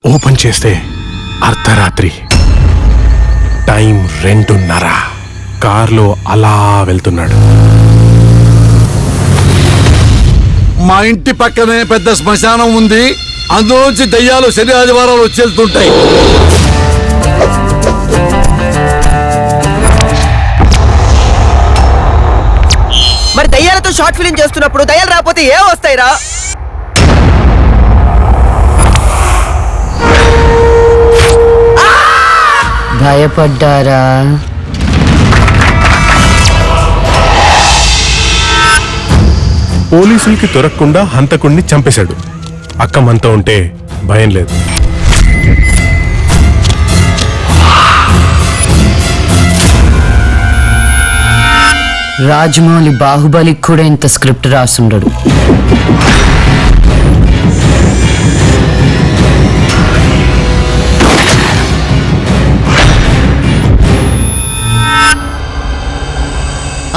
Open చేస్తే అర్ధరాత్రి, time 2:30. కార్లో అలా వెళ్తున్నాడు. మా ఇంటి పక్కనే పెద్ద శ్మశానం ఉంది. అందులోంచి దయ్యాలు శని ఆదివారాలు వచ్చి వెళ్తుంటాయి. మరి దయ్యాలతో షార్ట్ ఫిలిం చేస్తున్నప్పుడు దయ్యాలు రాకపోతే ఏం వస్తాయిరా? భయపడ్డారా? పోలీసులకి దొరకకుండా హంతకుణ్ణి చంపేశాడు. అక్క మనతో ఉంటే భయం లేదు. రాజమౌళి బాహుబలికి కూడా ఇంత స్క్రిప్ట్ రాసుండడు.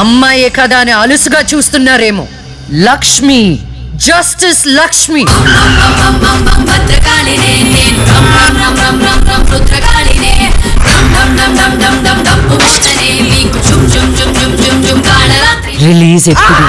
అమ్మాయే కదా అని అలుసుగా చూస్తున్నారేమో. లక్ష్మి, జస్టిస్ లక్ష్మి. రిలీజ్ ఎప్పుడు?